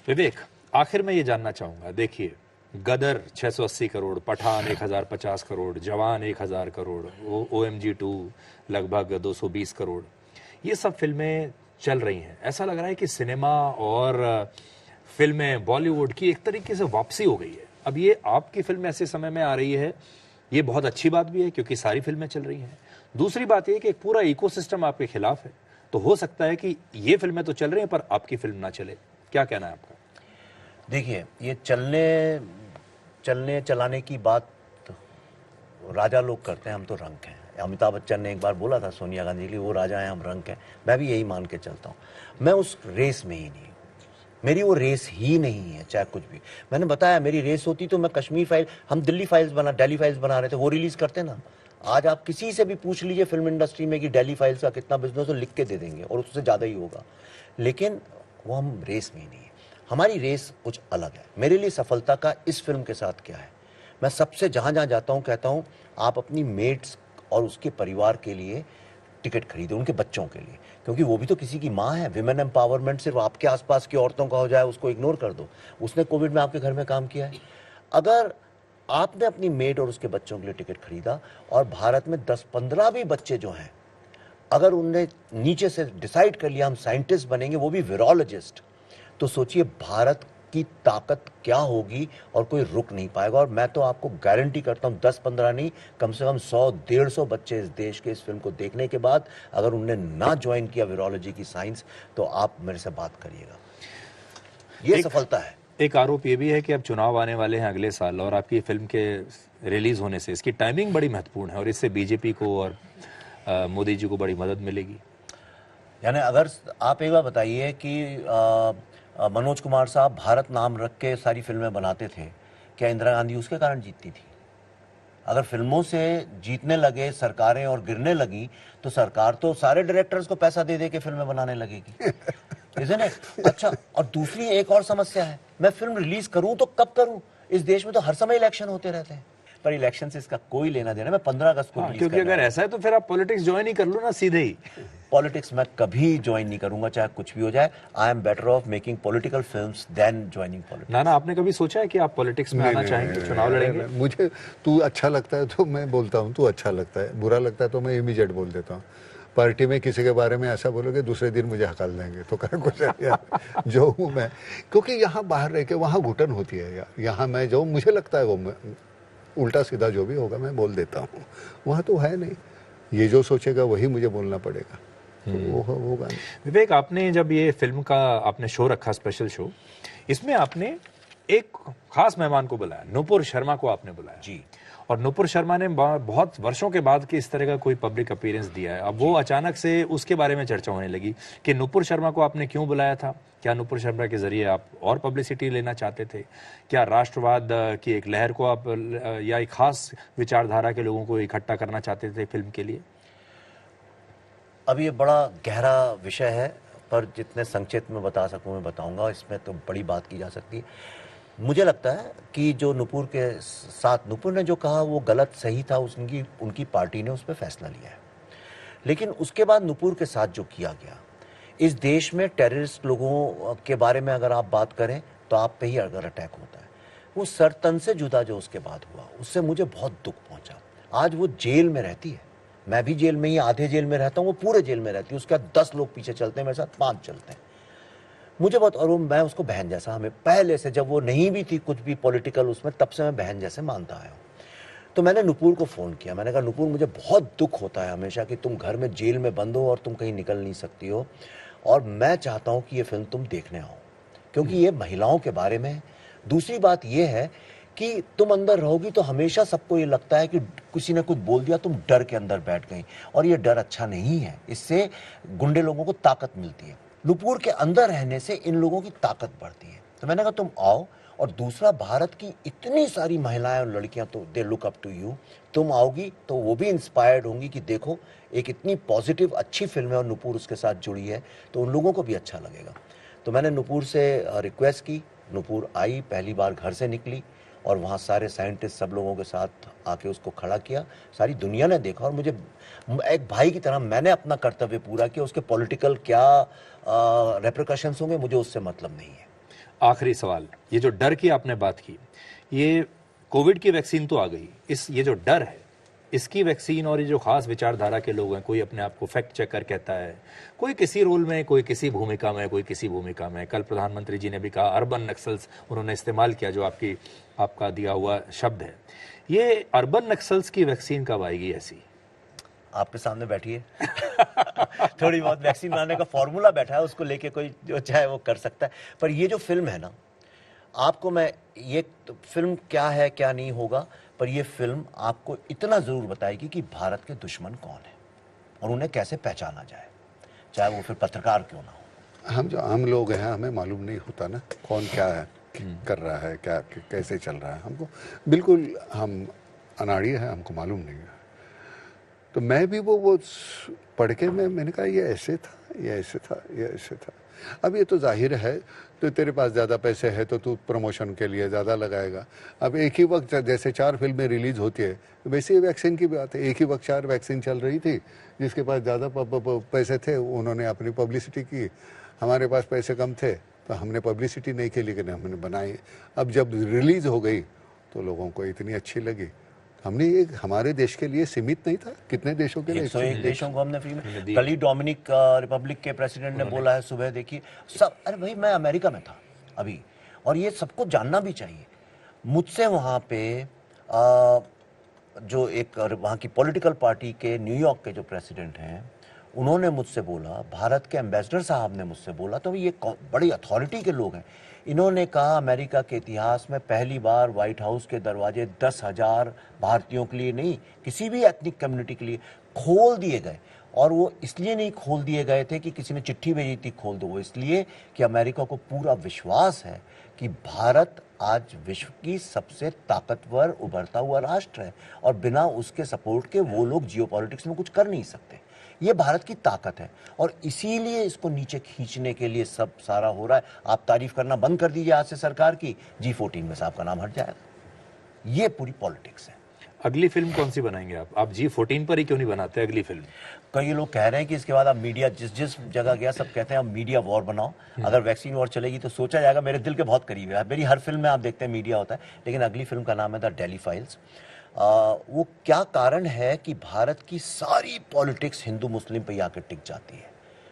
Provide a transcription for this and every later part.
विवेक, आखिर में ये जानना चाहूंगा, देखिए गदर 680 करोड़, पठान 1050 करोड़, जवान 1000 करोड़, OMG 2 लगभग 220 करोड़, ये सब फिल्में चल रही हैं। ऐसा लग रहा है कि सिनेमा और फिल्में बॉलीवुड की एक तरीके से वापसी हो गई है। अब ये आपकी फिल्म ऐसे समय में आ रही है, ये बहुत अच्छी बात भी है क्योंकि सारी फिल्में चल रही हैं। दूसरी बात ये कि एक पूरा इकोसिस्टम आपके खिलाफ है, तो हो सकता है कि ये फिल्में तो चल रही हैं पर आपकी फिल्म ना चले। क्या कहना है आपका? देखिए, ये चलने चलाने की बात राजा लोग करते हैं, हम तो रंक हैं। अमिताभ बच्चन ने एक बार बोला था सोनिया गांधी के लिए, वो राजा हैं हम रंक हैं। मैं भी यही मान के चलता हूँ। मैं उस रेस में ही नहीं हूँ, मेरी वो रेस ही नहीं है, चाहे कुछ भी। मैंने बताया, मेरी रेस होती तो मैं कश्मीर फाइल, हम दिल्ली फाइल्स बना रहे थे, वो रिलीज करते ना। आज आप किसी से भी पूछ लीजिए फिल्म इंडस्ट्री में कि दिल्ली फाइल्स का कितना बिजनेस हो, लिख के दे देंगे और उससे ज़्यादा ही होगा। लेकिन वो हम रेस में ही नहीं है। हमारी रेस कुछ अलग है। मेरे लिए सफलता का इस फिल्म के साथ क्या है, मैं सबसे जहाँ जहाँ जाता हूँ कहता हूँ आप अपनी मेट्स और उसके परिवार के लिए टिकट खरीदो, उनके बच्चों के लिए, क्योंकि वो भी तो किसी की माँ है। विमेन एम्पावरमेंट सिर्फ आपके आसपास की औरतों का हो जाए उसको इग्नोर कर दो। उसने कोविड में आपके घर में काम किया है। अगर आपने अपनी मेड और उसके बच्चों के लिए टिकट खरीदा और भारत में 10-15 भी बच्चे जो हैं, अगर उनने नीचे से डिसाइड कर लिया हम साइंटिस्ट बनेंगे, वो भी वीरोलॉजिस्ट, तो सोचिए भारत की ताकत क्या होगी और कोई रुक नहीं पाएगा। और मैं तो आपको गारंटी करता हूं 10-15 नहीं, कम से कम 100-150 बच्चे इस देश के इस फिल्म को देखने के बाद अगर उनने ना ज्वाइन किया वीरोलॉजी की साइंस, तो आप मेरे से बात करिएगा। ये सफलता है। एक आरोप ये भी है कि अब चुनाव आने वाले हैं अगले साल और आपकी फिल्म के रिलीज होने से इसकी टाइमिंग बड़ी महत्वपूर्ण है और इससे बीजेपी को और मोदी जी को बड़ी मदद मिलेगी। यानी अगर आप एक बार बताइए कि मनोज कुमार साहब भारत नाम रख के सारी फिल्में बनाते थे, क्या इंदिरा गांधी उसके कारण जीतती थी? अगर फिल्मों से जीतने लगे सरकारें और गिरने लगी, तो सरकार तो सारे डायरेक्टर्स को पैसा दे दे के फिल्में बनाने लगेगी। Isn't it? अच्छा, और दूसरी एक और समस्या है, मैं फिल्म रिलीज करूं तो कब करूं? इस देश में तो हर समय इलेक्शन होते रहते हैं, पर इलेक्शन से इसका कोई लेना देना। मैं 15 अगस्त को रिलीज क्योंकि अगर ऐसा है तो फिर आप पॉलिटिक्स ज्वाइन ही कर लो ना सीधे ही। पॉलिटिक्स मैं कभी ज्वाइन नहीं करूंगा, चाहे कुछ भी हो जाए। I am better off making political films than joining politics. ना आपने कभी सोचा है कि आप पॉलिटिक्स में आना चाहेंगे, चुनाव लड़ेंगे? मुझे तू अच्छा लगता है तो मैं बोलता हूँ, तू अच्छा लगता है, बुरा लगता है तो मैं इमीडिएट बोल देता हूँ। पार्टी में किसी के बारे में ऐसा बोलोगे दूसरे दिन मुझे हकाल देंगे, तो क्या कुछ जो हूँ मैं, क्योंकि यहाँ बाहर रह के वहाँ घुटन होती है यार। यहाँ मैं जो मुझे लगता है वो उल्टा सीधा जो भी होगा मैं बोल देता हूँ, वहाँ तो है नहीं। ये जो सोचेगा वही मुझे बोलना पड़ेगा, तो वो होगा नहीं। विवेक, आपने जब ये फिल्म का आपने शो रखा, स्पेशल शो, इसमें आपने एक खास मेहमान को बुलाया, नुपुर शर्मा को आपने बुलाया जी। और नुपुर शर्मा ने बहुत वर्षों के बाद कि इस तरह का कोई पब्लिक अपीयरेंस दिया है। अब वो अचानक से उसके बारे में चर्चा होने लगी कि नुपुर शर्मा को आपने क्यों बुलाया था? क्या नुपुर शर्मा के जरिए आप और पब्लिसिटी लेना चाहते थे? क्या राष्ट्रवाद की एक लहर को आप या एक खास विचारधारा के लोगों को इकट्ठा करना चाहते थे फिल्म के लिए? अब ये बड़ा गहरा विषय है, पर जितने संक्षेप में बता सकूं मैं बताऊंगा। इसमें तो बड़ी बात की जा सकती है। मुझे लगता है कि जो नुपुर के साथ, नुपुर ने जो कहा वो गलत सही था, उनकी पार्टी ने उस पर फैसला लिया है। लेकिन उसके बाद नुपुर के साथ जो किया गया, इस देश में टेररिस्ट लोगों के बारे में अगर आप बात करें तो आप पे ही अगर अटैक होता है, वो सरतन से जुदा जो उसके बाद हुआ, उससे मुझे बहुत दुख पहुंचा। आज वो जेल में रहती है, मैं भी जेल में ही आधे जेल में रहता हूँ, वो पूरे जेल में रहती है। उसके बाद 10 लोग पीछे चलते हैं, मेरे साथ 5 चलते हैं। मुझे बहुत, और मैं उसको बहन जैसा, हमें पहले से जब वो नहीं भी थी कुछ भी पॉलिटिकल उसमें, तब से मैं बहन जैसे मानता आया हूँ। तो मैंने नुपुर को फ़ोन किया, मैंने कहा नुपुर मुझे बहुत दुख होता है हमेशा कि तुम घर में जेल में बंद हो और तुम कहीं निकल नहीं सकती हो, और मैं चाहता हूँ कि ये फिल्म तुम देखने आओ, क्योंकि ये महिलाओं के बारे में है। दूसरी बात ये है कि तुम अंदर रहोगी तो हमेशा सबको ये लगता है कि किसी ने कुछ बोल दिया, तुम डर के अंदर बैठ गई, और ये डर अच्छा नहीं है। इससे गुंडे लोगों को ताकत मिलती है। नुपुर के अंदर रहने से इन लोगों की ताकत बढ़ती है। तो मैंने कहा तुम आओ। और दूसरा, भारत की इतनी सारी महिलाएं और लड़कियां तो they look up to you, तुम आओगी तो वो भी इंस्पायर्ड होंगी कि देखो एक इतनी पॉजिटिव अच्छी फिल्म है और नुपुर उसके साथ जुड़ी है, तो उन लोगों को भी अच्छा लगेगा। तो मैंने नुपुर से रिक्वेस्ट की, नुपुर आई, पहली बार घर से निकली और वहाँ सारे साइंटिस्ट सब लोगों के साथ आके उसको खड़ा किया। सारी दुनिया ने देखा और मुझे एक भाई की तरह मैंने अपना कर्तव्य पूरा किया। उसके पॉलिटिकल क्या रेपरकशंस होंगे मुझे उससे मतलब नहीं है। आखिरी सवाल, ये जो डर की आपने बात की, ये कोविड की वैक्सीन तो आ गई, ये जो डर है इसकी वैक्सीन और ये जो खास विचारधारा के लोग हैं, कोई अपने आप को फैक्ट चेकर कहता है, कोई किसी रोल में, कोई किसी भूमिका में, कोई किसी भूमिका में। कल प्रधानमंत्री जी ने भी कहा अर्बन नक्सल्स उन्होंने इस्तेमाल किया, जो आपका दिया हुआ शब्द है। ये अर्बन नक्सल्स की वैक्सीन कब आएगी ऐसी? आपके सामने बैठिए थोड़ी बहुत वैक्सीन बनाने का फॉर्मूला बैठा है, उसको लेके कोई जो चाहे वो कर सकता है। पर ये जो फिल्म है ना, आपको मैं ये तो फिल्म क्या है क्या नहीं होगा, पर ये फिल्म आपको इतना जरूर बताएगी कि भारत के दुश्मन कौन है और उन्हें कैसे पहचाना जाए, चाहे वो फिर पत्रकार क्यों ना हो। हम जो आम लोग हैं हमें मालूम नहीं होता ना कौन क्या है, कर रहा है, क्या कैसे चल रहा है, हमको बिल्कुल हम अनाड़ी है, हमको मालूम नहीं है। तो मैं भी वो पढ़ के मैंने कहा ये ऐसे था, ये ऐसे था, ये ऐसे था। अब ये तो जाहिर है, तो तेरे पास ज़्यादा पैसे है तो तू प्रमोशन के लिए ज़्यादा लगाएगा। अब एक ही वक्त जैसे 4 फिल्में रिलीज होती है, वैसे ही वैक्सीन की बात है, एक ही वक्त 4 वैक्सीन चल रही थी। जिसके पास ज़्यादा पैसे थे उन्होंने अपनी पब्लिसिटी की, हमारे पास पैसे कम थे तो हमने पब्लिसिटी नहीं की, लेकिन हमने बनाई। अब जब रिलीज़ हो गई तो लोगों को इतनी अच्छी लगी। हमने एक हमारे देश के लिए सीमित नहीं था, कितने देशों के लिए, 101 देशों को हमने फ्री में। कल ही डोमिनिक रिपब्लिक के प्रेसिडेंट ने बोला है सुबह, देखिए सब, अरे भाई मैं अमेरिका में था अभी, और ये सबको जानना भी चाहिए। मुझसे वहाँ पे जो एक वहाँ की पॉलिटिकल पार्टी के न्यूयॉर्क के जो प्रेसिडेंट हैं, उन्होंने मुझसे बोला, भारत के एम्बेसडर साहब ने मुझसे बोला, तो ये बड़ी अथॉरिटी के लोग हैं, इन्होंने कहा अमेरिका के इतिहास में पहली बार व्हाइट हाउस के दरवाजे 10,000 भारतीयों के लिए नहीं, किसी भी एथनिक कम्युनिटी के लिए खोल दिए गए। और वो इसलिए नहीं खोल दिए गए थे कि किसी ने चिट्ठी भेजी थी खोल दो, वो इसलिए कि अमेरिका को पूरा विश्वास है कि भारत आज विश्व की सबसे ताकतवर उभरता हुआ राष्ट्र है, और बिना उसके सपोर्ट के वो लोग जियोपॉलिटिक्स में कुछ कर नहीं सकते। ये भारत की ताकत है, और इसीलिए इसको नीचे खींचने के लिए सब सारा हो रहा है। आप तारीफ करना बंद कर दीजिए आज से सरकार की, G14 में साहब का नाम हट जाएगा। ये पूरी पॉलिटिक्स है। अगली फिल्म कौन सी बनाएंगे आप G14 पर ही क्यों नहीं बनाते अगली फिल्म? कई लोग कह रहे हैं कि इसके बाद आप मीडिया, जिस जगह गया सब कहते हैं आप मीडिया वॉर बनाओ। अगर वैक्सीन वॉर चलेगी तो सोचा जाएगा, मेरे दिल के बहुत करीब है। मेरी हर फिल्म में आप देखते हैं मीडिया होता है, लेकिन अगली फिल्म का नाम है द डेली फाइल्स। वो क्या कारण है कि भारत की सारी पॉलिटिक्स हिंदू मुस्लिम पे आकर टिक जाती है,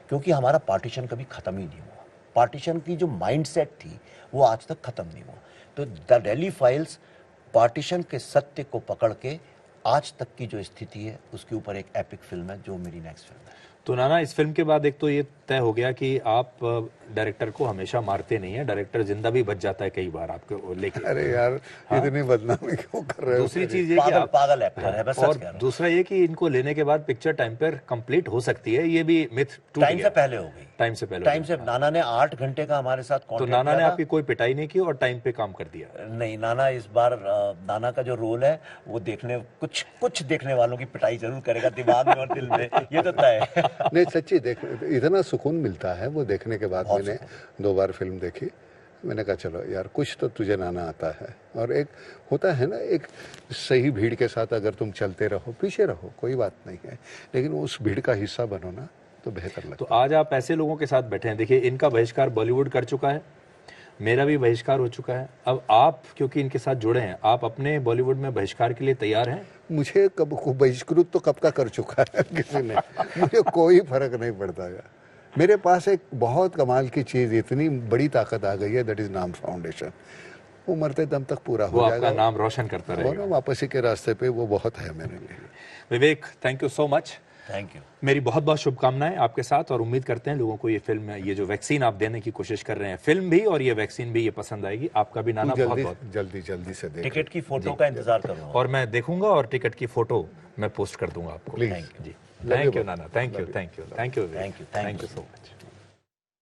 क्योंकि हमारा पार्टीशन कभी खत्म ही नहीं हुआ। पार्टीशन की जो माइंडसेट थी वो आज तक खत्म नहीं हुआ। तो द डेली फाइल्स पार्टीशन के सत्य को पकड़ के आज तक की जो स्थिति है उसके ऊपर एक एपिक फिल्म है, जो मेरी नेक्स्ट फिल्म है। तो नाना, इस फिल्म के बाद एक तो ये तय हो गया कि आप डायरेक्टर को हमेशा मारते नहीं है, डायरेक्टर जिंदा भी बच जाता है कई बार आपको लेके। अरे यार, इतनी बदनामी क्यों कर रहे हो? दूसरी चीज ये कि पागल एक्टर है, बस सच कह रहा हूं। दूसरा ये कि इनको लेने के बाद पिक्चर टाइम पर कंप्लीट हो सकती है, ये भी मिथ टूट टाइम गया। से पहले हो गई, टाइम से पहले, टाइम से। नाना ने 8 घंटे का हमारे साथ तो कॉन्ट्रैक्ट नाना ने किया था। आपकी कोई पिटाई नहीं की और टाइम पे काम कर दिया? नहीं, नाना इस बार नाना का जो रोल है वो देखने, कुछ देखने वालों की पिटाई जरूर करेगा दिमाग में और दिल में, ये तो तय है। नहीं सच्ची, इतना सुकून मिलता है वो देखने के बाद। मैंने 2 बार फिल्म देखी, मैंने कहा चलो यार कुछ तो तुझे नाना आता है। और एक होता है ना, एक सही भीड़ के साथ अगर तुम चलते रहो, पीछे रहो, कोई बात नहीं है, लेकिन उस भीड़ का हिस्सा बनो ना तो बेहतर लगता है। तो आज आप ऐसे लोगों के साथ बैठे हैं, देखिए इनका बहिष्कार बॉलीवुड कर चुका है, मेरा भी बहिष्कार हो चुका है, अब आप क्योंकि इनके साथ जुड़े हैं, आप अपने बॉलीवुड में बहिष्कार के लिए तैयार हैं? मुझे कब बहिष्कृत तो कब का कर चुका है किसी ने, मुझे कोई फर्क नहीं पड़ता है। मेरे पास एक बहुत कमाल की चीज़, इतनी बड़ी ताकत आ गई है, दैट इज नाम फाउंडेशन। वो मरते दम तक पूरा हो जाएगा, आपका नाम रोशन करता रहेगा। वापसी के रास्ते पे वो बहुत है मेरे लिए। Vivek, thank you so much. Thank you. मेरी बहुत बहुत शुभकामनाएं आपके साथ, और उम्मीद करते हैं लोगों को ये फिल्म, ये जो वैक्सीन आप देने की कोशिश कर रहे हैं, फिल्म भी और ये वैक्सीन भी, ये पसंद आएगी। आपका भी नाना बहुत बहुत जल्दी से देख। टिकट की फोटो का इंतजार करूंगा, और मैं देखूंगा और टिकट की फोटो मैं पोस्ट कर दूंगा आपको। Please ji, thank you Nana, thank you, thank you, thank you, thank you, thank you so much.